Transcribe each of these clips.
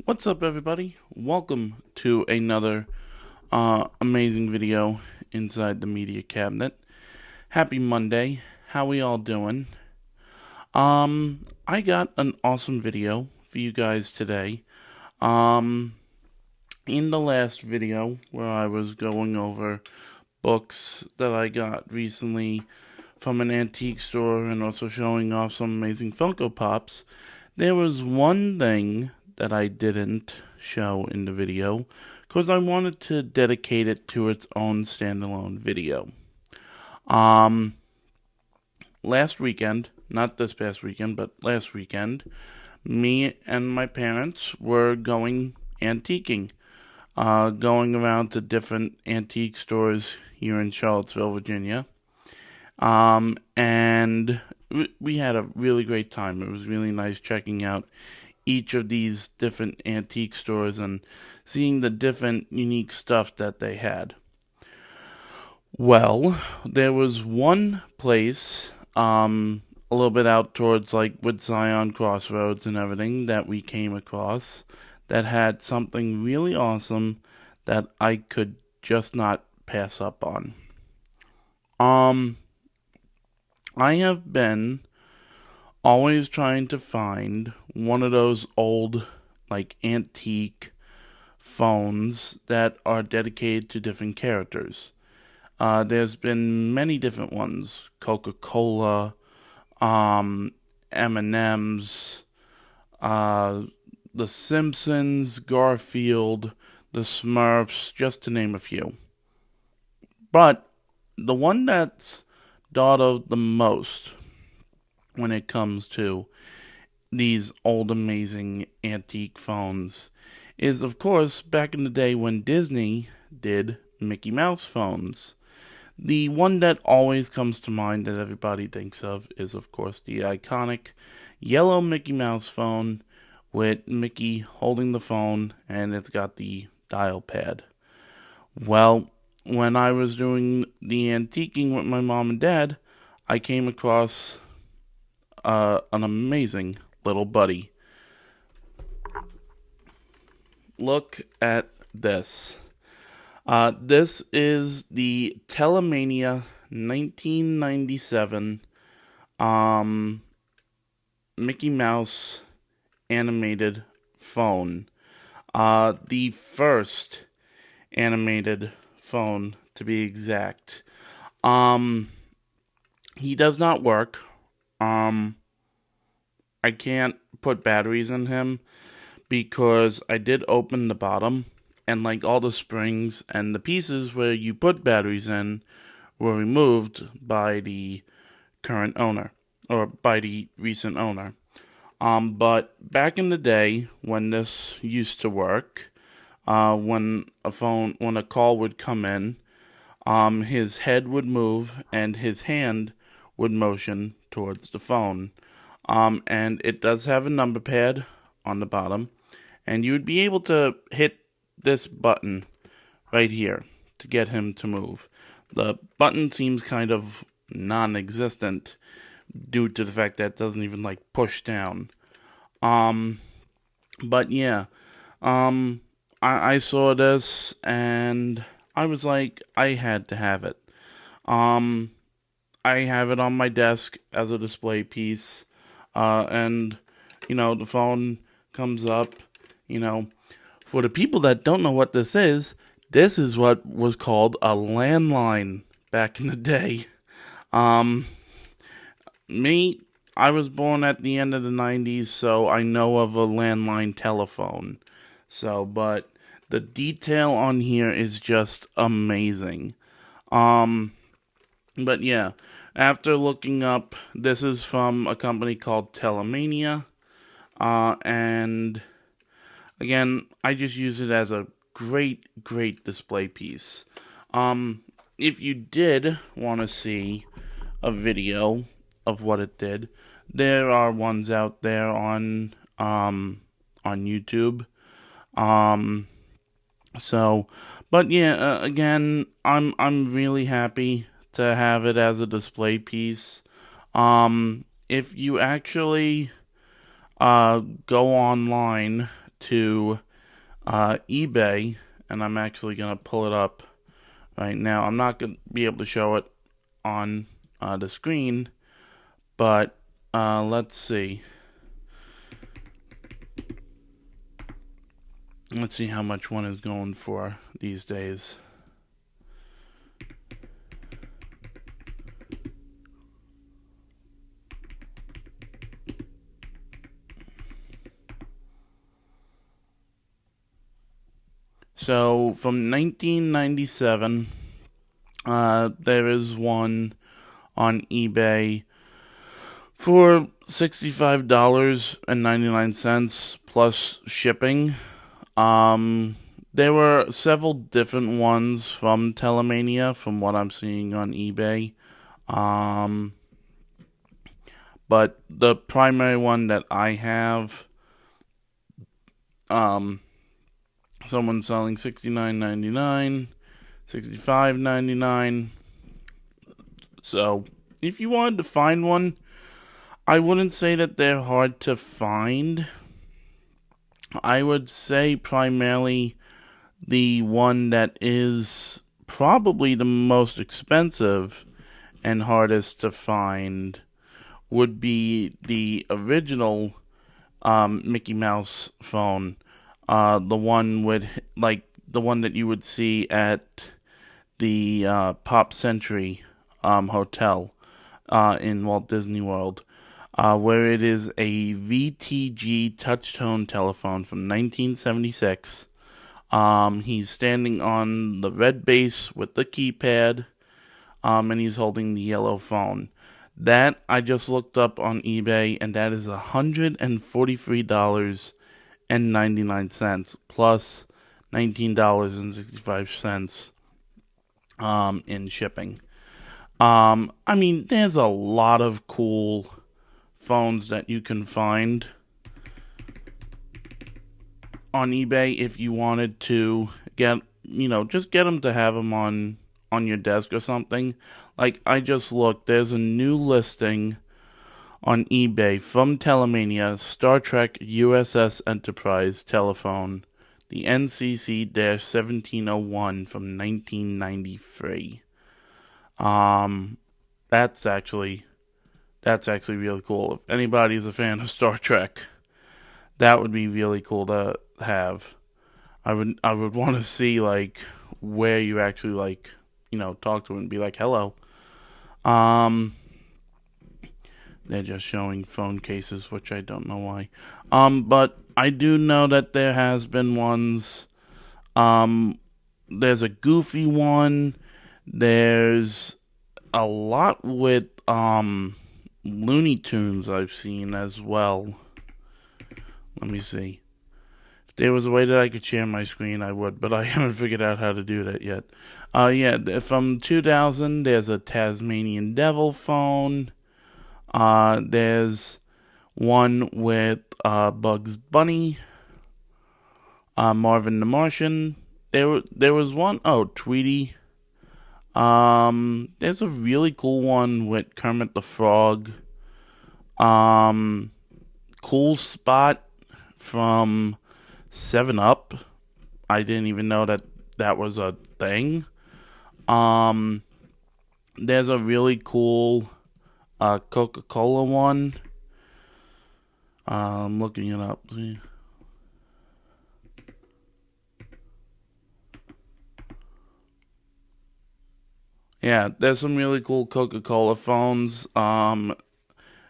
What's up, everybody? Welcome to another amazing video inside the media cabinet. Happy Monday. How we all doing? I got an awesome video for you guys today. In the last video where I was going over books that I got recently from an antique store and also showing off some amazing Funko Pops, there was one thing that I didn't show in the video because I wanted to dedicate it to its own standalone video. Last weekend, not this past weekend, but last weekend, me and my parents were going antiquing, going around to different antique stores here in Charlottesville, Virginia. And we had a really great time. It was really nice checking out each of these different antique stores and seeing the different unique stuff that they had. Well, there was one place, a little bit out towards like with Zion Crossroads and everything that we came across that had something really awesome that I could just not pass up on. I have been always trying to find one of those old, like, antique phones that are dedicated to different characters. There's been many different ones. Coca-Cola, M&M's, The Simpsons, Garfield, the Smurfs, just to name a few. But the one that's thought of the most when it comes to these old amazing antique phones is, of course, back in the day when Disney did Mickey Mouse phones. The one that always comes to mind that everybody thinks of is, of course, the iconic yellow Mickey Mouse phone with Mickey holding the phone and it's got the dial pad. Well, when I was doing the antiquing with my mom and dad, I came across an amazing little buddy. Look at this. This is the Telemania 1997 Mickey Mouse animated phone. The first animated phone, to be exact. He does not work. I can't put batteries in him because I did open the bottom and like all the springs and the pieces where you put batteries in were removed by the current owner or by the recent owner. But back in the day when this used to work, when a call would come in, his head would move and his hand would motion towards the phone. And it does have a number pad on the bottom, and you would be able to hit this button right here to get him to move. The button seems kind of non-existent due to the fact that it doesn't even like push down. But yeah, I saw this and I was like, I had to have it. I have it on my desk as a display piece, and the phone comes up. For the people that don't know what this is what was called a landline back in the day. I was born at the end of the 90s, so I know of a landline telephone. But the detail on here is just amazing. But yeah, after looking up, this is from a company called Telemania. And again, I just use it as a great display piece. If you did want to see a video of what it did, there are ones out there on YouTube. But yeah, again, I'm really happy to have it as a display piece. If you actually go online to eBay, and I'm actually going to pull it up right now. I'm not going to be able to show it on the screen, but let's see. Let's see how much one is going for these days. So from 1997, there is one on eBay for $65.99 plus shipping. There were several different ones from Telemania from what I'm seeing on eBay. But the primary one that I have, someone's selling $69.99, $65.99. So, if you wanted to find one, I wouldn't say that they're hard to find. I would say primarily the one that is probably the most expensive and hardest to find would be the original Mickey Mouse phone. The one with, like, the one that you would see at the Pop Century Hotel in Walt Disney World, where it is a VTG touch-tone telephone from 1976. He's standing on the red base with the keypad, and he's holding the yellow phone. That I just looked up on eBay, and that is $143.99 plus $19.65 in shipping. I mean, there's a lot of cool phones that you can find on eBay if you wanted to get, just get them to have them on your desk or something. Like, I just looked, there's a new listing on eBay from Telemania, Star Trek USS Enterprise telephone, the NCC-1701 from 1993. That's actually really cool. If anybody's a fan of Star Trek, that would be really cool to have. I would want to see, like, where you actually, like, talk to it and be like, hello. They're just showing phone cases, which I don't know why. But I do know that there has been ones. There's a Goofy one. There's a lot with Looney Tunes I've seen as well. Let me see. If there was a way that I could share my screen, I would, but I haven't figured out how to do that yet. From 2000, there's a Tasmanian Devil phone. There's one with Bugs Bunny, Marvin the Martian. There was one, Tweety. There's a really cool one with Kermit the Frog. Cool Spot from 7-Up. I didn't even know that was a thing. There's a really cool Coca-Cola one. I'm looking it up. See. Yeah, there's some really cool Coca-Cola phones,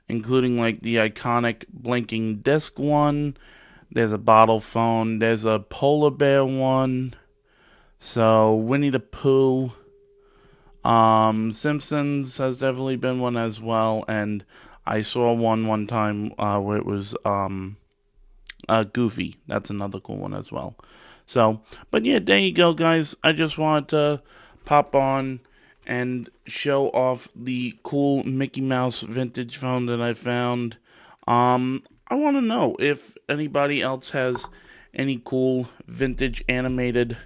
including like the iconic blinking disc one. There's a bottle phone. There's a polar bear one. So Winnie the Pooh. Simpsons has definitely been one as well, and I saw one time where it was Goofy. That's another cool one as well. So, but yeah, there you go, guys. I just wanted to pop on and show off the cool Mickey Mouse vintage phone that I found. I want to know if anybody else has any cool vintage animated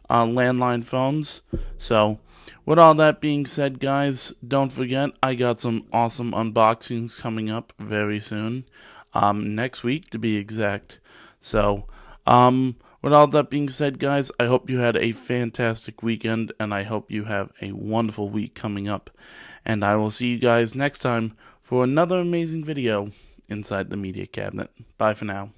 landline phones. So, with all that being said, guys, don't forget I got some awesome unboxings coming up very soon. Next week to be exact. So, with all that being said, guys, I hope you had a fantastic weekend, and I hope you have a wonderful week coming up. And I will see you guys next time for another amazing video inside the media cabinet. Bye for now.